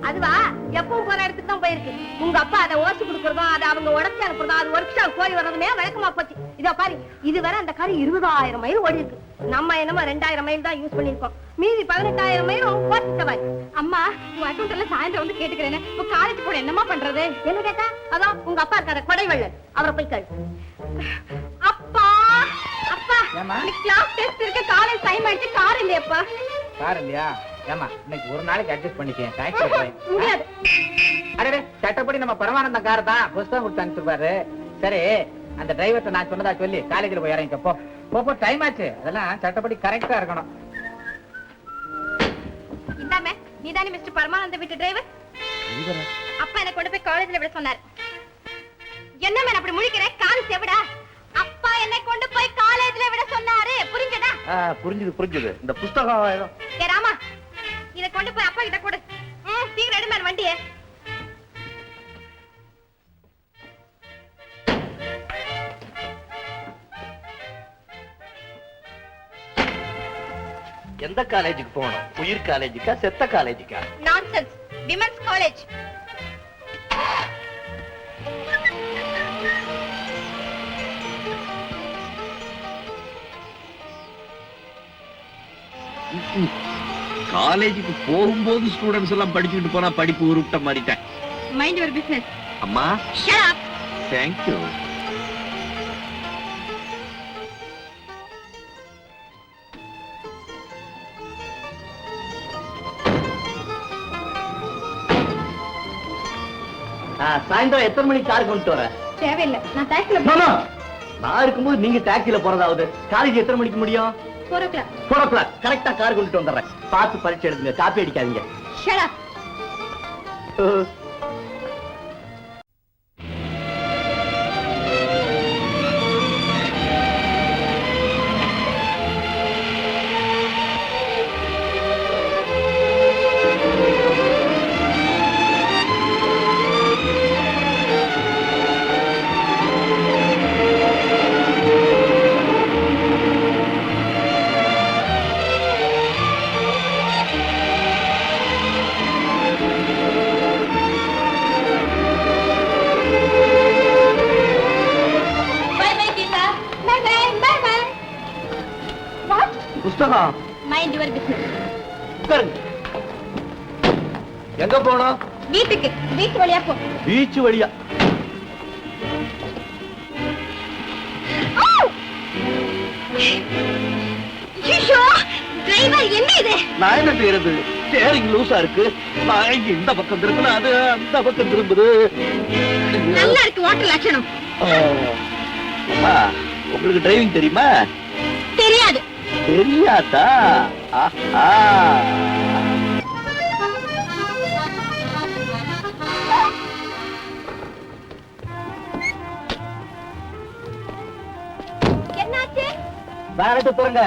அதுவா எப்பவும் போற இடத்துக்கு தான் போயிருக்கு. உங்க அப்பா அதை ஓசி கொடுக்கறதும் அதை அவங்க உடச்சு அனுப்புறதும் அது ஒர்க் ஷாப் போய் வர்றதுமே வழக்கமா போச்சு. இதோ பாரு, இதுவரை அந்த கார் 20,000 மைல் ஓடி இருக்கு. நம்ம என்னமோ 2000 மைல் தான் யூஸ் பண்ணிருக்கோம். மீதி 18,000 மைலும் போட்டுட்டவா. அம்மா உங்க அக்கௌண்ட் எல்லாம் சாயந்தரம் வந்து கேட்டுக்கிறேன். இப்ப காலேஜ் போட என்னமா பண்றது? என்ன கேட்டா? அதான் உங்க அப்பா இருக்காரு கொடைவள்ளல், அவரை போய் கேளு. அப்பா அப்பா, கிளாஸ் டெஸ்ட் இருக்கு, காலேஜ் டைம் ஆயிடுச்சு, கார் இல்லையப்பா. கார் இல்லையா? ஏமா இன்னைக்கு ஒரு நாளைக்கு அட்ஜஸ்ட் பண்ணிக்கேன். டாக்ஸி போய் முடியாது. அடடே, சட்டப்படி நம்ம பரமானந்தம் கார் தான் புஸ்தகம் கொடுத்து அனுப்பிச்சிருப்பாரு. சரி, அந்த டிரைவர்ட்ட நான் சொன்னதா சொல்லி காலேஜ்ல போய் இறங்கிக்க போ. போ, டைம் ஆச்சு. அதெல்லாம் சட்டப்படி கரெக்டா இருக்கணும். இந்தாமே, நீதானே மிஸ்டர் பரமானந்த வீட்டு டிரைவர்? அப்பா என்ன கொண்டு போய் காலேஜ்ல விட சொன்னார். என்ன மேன் அப்படி முழிக்கிறேன்? கால் செவிடா. அப்பா என்னை கொண்டு போய் காலேஜ்ல விட சொன்னாரு. புரிஞ்சதா? புரிஞ்சது. இந்த புஸ்தகம் ஏ ராமா, இத கொண்டு போய் அப்பா கிட்ட கொடு. சீக்கிரம் எடு மேன் வண்டியே. எந்த காலேஜுக்கு போகணும்? உயிர் காலேஜுக்கா செத்த காலேஜுக்கா? Nonsense, women's college. காலேஜுக்கு போகும்போது ஸ்டூடெண்ட்ஸ் எல்லாம் படிச்சுட்டு போனா படிப்பு உருட்ட மாறிட்டேன். Mind your business. அம்மா ஷட் அப். Thank you. சாயந்தரம் எத்தனை மணிக்கு கார் கொண்டு வர? தேவையில்லை, நான் டாக்ஸில நான் இருக்கும்போது நீங்க டாக்ஸில போறதாவது. காலேஜ் எத்தனை மணிக்கு முடியும்? 4 o'clock. 4 o'clock கரெக்டா கார் கொண்டு வந்துடுறேன். பார்த்து பரீட்சை எழுதுங்க, காப்பி அடிக்காதீங்க. Shut up. புஸ்தகம். Mind your business. எங்க போனோம்? வீட்டுக்கு. பீச் வழியா போ. பீச் வழியா? டிரைவர் என்ன இது? நான் என்ன செய்யறது? ஸ்டீரிங் லூசா இருக்கு. நான் இந்த பக்கம் திரும்பினா அது அந்த பக்கம் திரும்புது. நல்லா இருக்கு ஓட்டல் லட்சணம். உங்களுக்கு டிரைவிங் தெரியுமா? தெரியாது. தெரியாதா? ஆஹா. என்னாச்சு? பேரட்டு போறங்க.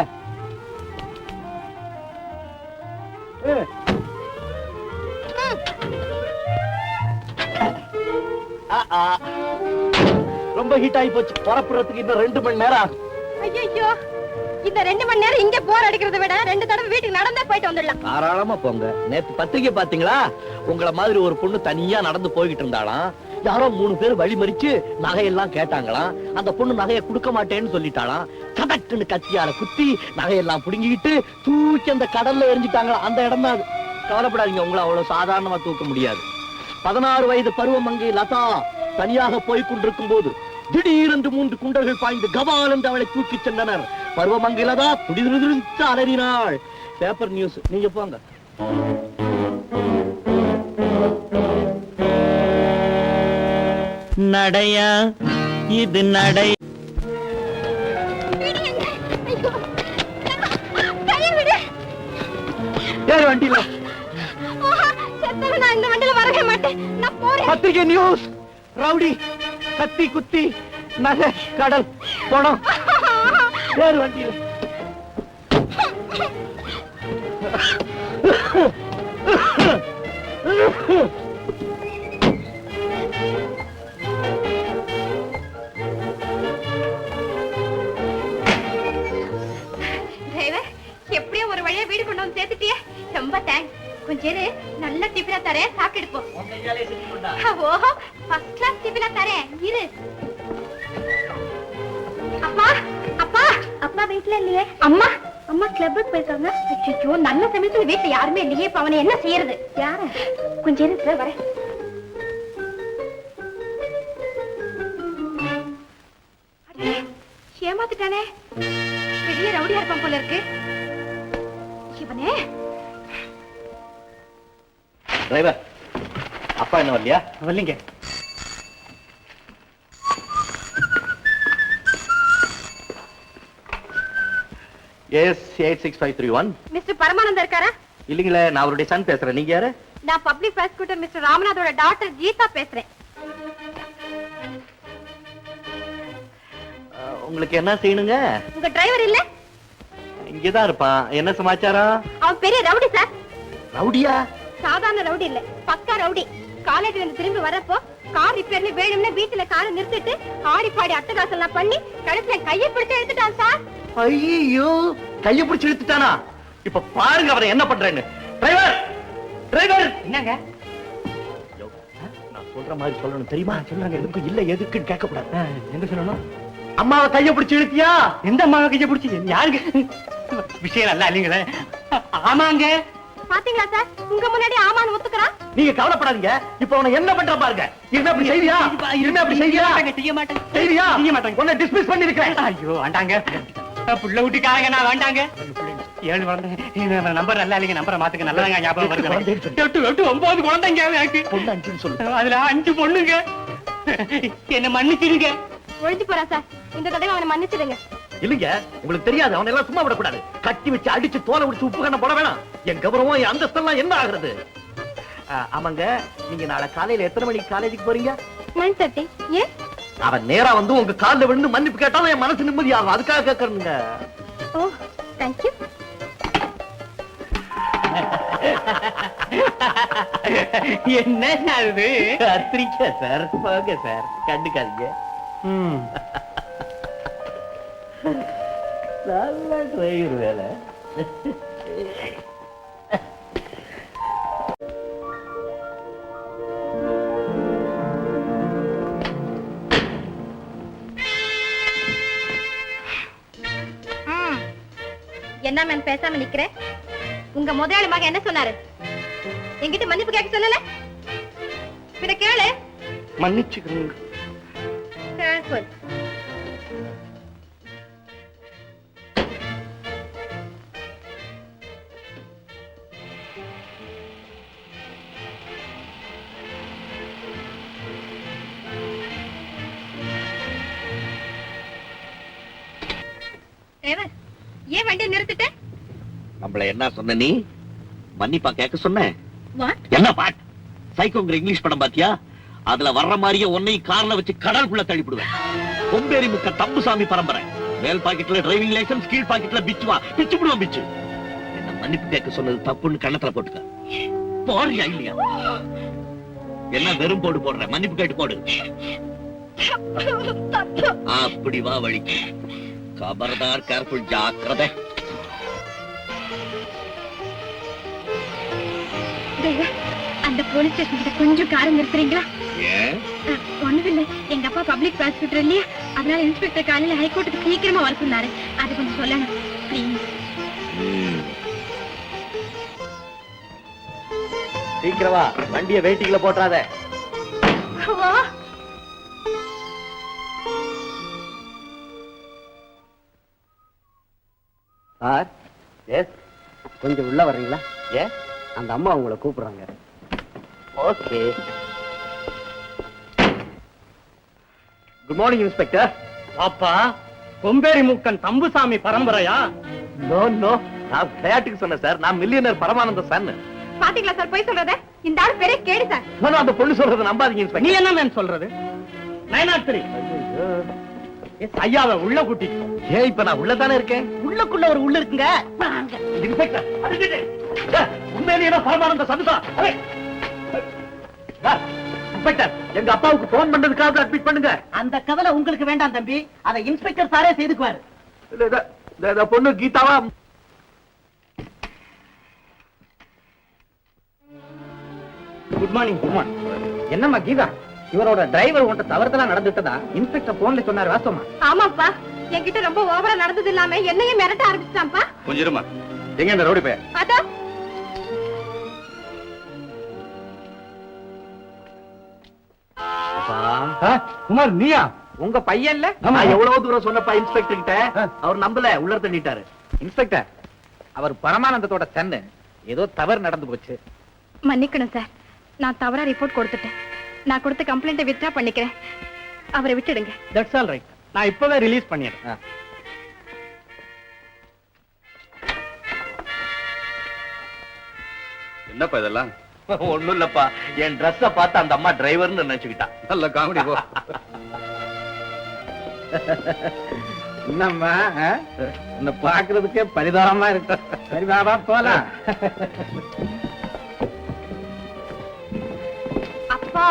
ரொம்ப ஹீட் ஆகி போச்சு. புறப்படுறதுக்கு இன்னும் 2 மணி நேரம் ஆகும். ஐயோ, இந்த 2 மணி நேரம் இங்க போர் அடிக்கிறத விட 2 தடவை வீட்டுக்கு நடந்தே போயிட்டு வந்துடலாம். தாராளமா போங்க. நேத்து பத்திரிக்கை பாத்தீங்களா? உங்கள மாதிரி ஒரு பொண்ணு தனியா நடந்து போய்கிட்டு இருந்தாளாம். யாரோ 3 பேர் வழி மறிச்சு நகையெல்லாம் கேட்டாங்களாம். அந்த பொண்ணு நகையை கொடுக்க மாட்டேன்னு சொல்லிட்டாளாம். சதட்டுன்னு கத்தியால குத்தி நகையெல்லாம் புடுங்கிட்டு தூக்கி அந்த கடல்ல எரிஞ்சிட்டாங்களா. அந்த இடம் தான் அது. கவலைப்படாதீங்க, உங்களை அவ்வளவு சாதாரணமா தூக்க முடியாது. 16 வயது பருவமங்கை லதா தனியாக போய் கொண்டிருக்கும் போது திடீரென்று 3 குண்டர்கள் பாய்ந்து கபால் என்று அவளை தூக்கி சென்றனர். பருவமங்கை லதா துடிதுடித்து அலறினாள். Paper news. நீங்க போங்க. நடையா இது நடை. வண்டியில நான் இந்த வண்டியில வரவே மாட்டேன். நான் போறேன். பத்திரிகை நியூஸ். ரவுடி கத்தி குத்தி நகை கடல் பணம். வேறு வண்டியில. எப்படியோ ஒரு வழியா வீடு கொண்டு வந்து சேர்த்துட்டியே, ரொம்ப தேங்க்ஸ். கொஞ்சம் இரு, நல்ல டிஃபனா தரேன், சாப்பிட்டு போ. ஓஹோ, ஃபர்ஸ்ட் கிளாஸ் டிஃபனா தரேன், இரு. அப்பா அப்பா அப்பா வீட்ல இல்லையே. அம்மா அம்மா கிளப்புக்கு போயிருக்காங்க. ஐயோ, நல்ல சமயத்துல வீட்டுல யாருமே இல்லையே, இப்ப அவனை என்ன செய்யறது? யாரு? கொஞ்சம் இரு, வரேன். ஏமாத்துட்டானே, பெரிய ரவுடியா இருப்பான் போல இருக்கு இவனே. டிரைவர், அப்பா என்ன வரலையா? வரலீங்க. எஸ் 86531. மிஸ்டர் பரமானந்தம் இருக்காரா? இல்லீங்களே, நான் அவருடைய சன் பேசுறேன். நீங்க யாரு? நான் பப்ளிக் ப்ராசிக்யூட்டர் மிஸ்டர் ராமநாதோட டாக்டர் கீதா பேசுறேன். உங்களுக்கு என்ன செய்யணுங்க? உங்க டிரைவர் இல்ல? இங்கதான் இருப்பான். என்ன சமாச்சாரம்? அவன் பெரிய ரவுடி சார். ரவுடியா? சாதாரண ரவுடி இல்ல, பக்கா ரவுடி. காலேஜ்ல இருந்து திரும்பி வரப்போ கார் ரிப்பேர்ல வேணும்னு வீட்டுல காரை நிறுத்திட்டு ஆடி பாடி அட்டகாசம் எல்லாம் பண்ணி கடைசியில கையை பிடிச்சு எடுத்துட்டான் சார். ஐயோ, கைய பிடிச்சு இழுத்துட்டானா? இப்ப பாருங்க அவரை என்ன பண்றேன்னு. Driver, driver. என்னங்க? நான் சொல்ற மாதிரி சொல்லணும் தெரியுமா? சொல்லுங்க. எதுக்கு இல்ல எதுக்குன்னு கேட்க கூடாது. என்ன சொல்லணும்? அம்மாவை கைய பிடிச்சு இழுத்தியா? எந்த அம்மாவை கைய பிடிச்சி? யாருக்கு? விஷயம் நல்லா இல்லைங்களே. ஆமாங்க. பாத்தீங்களா சார், உங்க முன்னாடி ஆமான்னு ஒத்துக்கிறான். நீங்க கவலைப்படாதீங்க. இப்ப அவனை என்ன பண்ற பாருங்க. என்ன அப்படி செய்வியா? என்ன அப்படி செய்வியா? செய்ய மாட்டேன். செய்வியா? செய்ய மாட்டேன். உன்னை டிஸ்மிஸ் பண்ணிருக்கேன். ஐயோ, வேண்டாங்க. புள்ள விட்டுக்காக நான் வேண்டாங்க. 7 குழந்தை நம்பர் நல்லா இல்லைங்க. நம்பரை மாத்துக்க. நல்லதாங்க ஞாபகம் வருது. 8 9 குழந்தைங்க எனக்கு. பொண்ணு 5ன்னு சொல்லு. அதுல 5 பொண்ணுங்க. என்ன மன்னிச்சிருங்க. ஒழிஞ்சு போறா சார், இந்த தடவை அவனை மன்னிச்சிடுங்க. இல்லைங்க, உங்களுக்கு தெரியாது. அவனை எல்லாம் சும்மா விடக்கூடாது. கட்டி வச்சு அடிச்சு தோலை விடுச்சு உப்பு கண்ண போட வேணாம். என் கௌரவம் என் அந்தஸ்தெல்லாம் என்ன ஆகுறது? ஆமாங்க, நீங்க நாளை காலையில எத்தனை மணிக்கு காலேஜுக்கு போறீங்க? 9:30. ஏன்? அவன் நேரா வந்து உங்க கால்ல விழுந்து மன்னிப்பு கேட்டாலும் என் மனசு நிம்மதி ஆகும். அதுக்காக கேட்கறேங்க. ஓ, தேங்க்யூ. என்ன அது? கத்திரிக்கா சார். போங்க சார், கண்டுக்காதீங்க. நல்ல டிரைவர் வேலை. என்ன மேம் பேசாம நிக்கிற? உங்க முதலாளி மகன் என்ன சொன்னாரு? என்கிட்ட மன்னிப்பு கேட்க சொல்லல? பின்ன கேளு. மன்னிச்சுக்கிறேங்க. கேர்ஃபுல். ஏன் வண்டியை நிறுத்திட்ட? நம்மள என்ன சொன்ன நீ? மன்னிப்பா கேட்க சொன்ன? வாட்? என்ன பாட்? சைக்கோங்கிற இங்கிலீஷ் படம் பாத்தியா? அதுல வர்ற மாதிரியே உன்னையும் கார்ல வச்சு கடலுக்குள்ள தள்ளிவிடுவேன். கொம்பேரி முக்க தம்புசாமி பரம்பரை. மேல் பாக்கெட்ல டிரைவிங் லைசன்ஸ், கீழ் பாக்கெட்ல பிச்சுவா. பிச்சு விடுவான் பிச்சு. என்ன மன்னிப்பு கேட்க சொன்னது தப்புன்னு கண்ணத்துல போட்டுக்க. போறியா இல்லையா? என்ன வெறும் போடு போடுற? மன்னிப்பு கேட்டு போடு. அப்படி வா வழிக்கு. खबरदार, केयरफुल, जाग्रते. அந்த போலீஸ் ஸ்டேஷன் கிட்ட கொஞ்சம் காரை நிறுத்துறீங்களா? ஏன்? ஒண்ணுமில்லை, எங்க அப்பா பப்ளிக் ப்ராசிக்யூட்டர் இல்லையா, அதனால இன்ஸ்பெக்டர் காலையில ஹைகோர்ட்டுக்கு சீக்கிரமா வர சொன்னாரு. அது கொஞ்சம் சொல்லணும் ப்ளீஸ். சீக்கிரமா வண்டியை வெயிட்டிங்ல போட்டுறாத. சார், எஸ், கொஞ்சம் உள்ள வர்றீங்களா? ஏன்? அந்த அம்மா உங்களை கூப்பிடுறாங்க. ஓகே. Good morning inspector. அப்பா, கொம்பேரி மூக்கன் தம்புசாமி பரம்பரையா? நோ நோ, நான் விளையாட்டுக்கு சொன்னேன் சார். நான் மில்லியனர் பரமானந்த சன். பாத்தீங்களா சார் போய் சொல்றத? இந்த ஆள் பெரிய கேடு சார். நானும் அந்த பொண்ணு சொல்றதை நம்பாதீங்க நீ இன்ஸ்பெக்டர். என்ன மேம் சொல்றது? 903 ஐயாவை உள்ள கூட்டி. ஏன் இப்ப நான் உள்ளதானே இருக்கேன்? உள்ளக்குள்ள ஒரு உள்ள இருக்குங்க. இன்ஸ்பெக்டர், அடிச்சிட்டு. சார், உண்மையிலேயே நான் பரமானந்த சன் தான். சார், இன்ஸ்பெக்டர், எங்க அப்பாவுக்கு போன் பண்றதுக்காக அட்மிட் பண்ணுங்க. அந்த கவலை உங்களுக்கு வேண்டாம் தம்பி, அதை இன்ஸ்பெக்டர் சாரே செய்துக்குவாரு. பொண்ணு கீதாவா? Good morning. என்னம்மா கீதா, இவரோட டிரைவர் உன்ட்ட தவறுதலா நடந்துட்டதா இன்ஸ்பெக்டர் போன்ல சொன்னாரு, வாஸ்தவமா? ஆமாப்பா, என்கிட்ட ரொம்ப ஓவரா நடந்தது இல்லாம என்னையும் மிரட்ட ஆரம்பிச்சிட்டான்ப்பா. கொஞ்சம் இருமா. எங்க இந்த ரவுடி பையன்? அதோ குமார் நீயா? உங்க பையன்ல? நான் எவ்வளவு தூரம் சொன்னப்பா இன்ஸ்பெக்டர் கிட்ட, அவர் நம்பல, உள்ள தள்ளிட்டாரு. இன்ஸ்பெக்டர், அவர் பரமானந்தத்தோட சன்னு, ஏதோ தவறு நடந்து போச்சு. மன்னிக்கணும் சார், நான் தவறா ரிப்போர்ட் கொடுத்துட்டேன். நான் கொடுத்த கம்ப்ளைண்ட்டை வித்ட்ரா பண்ணிக்கிறேன். அவரை விட்டுடுங்க. That's all right. நான் இப்பவே ரிலீஸ் பண்ணிடுறேன். என்னப்பா இதெல்லாம்? ஒண்ணும் இல்லப்பா, என் ட்ரெஸ்ஸ பார்த்து அந்த அம்மா டிரைவர்னு நினைச்சுக்கிட்டா. நல்ல காமெடி போ. என்னம்மா, உன்னை பாக்குறதுக்கே பரிதாபமா இருக்கு. சரி பாபா போலாம். அப்பா,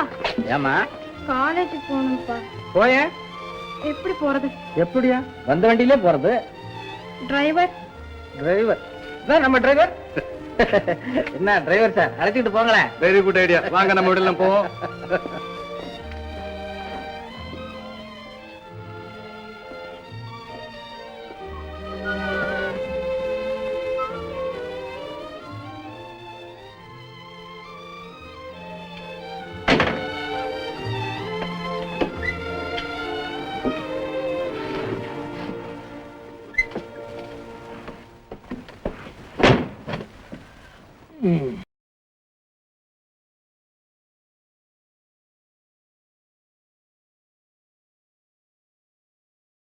ஏமா காலேஜ் போகணும்ப்பா. போய? எப்படி போறது? எப்படியா? வந்த வண்டியிலே போறது. டிரைவர் டிரைவர் நம்ம டிரைவர். என்ன டிரைவர் சார், அழைச்சிட்டு போங்களேன். Very good idea. வாங்க நம்ம வீட்டுல போவோம்.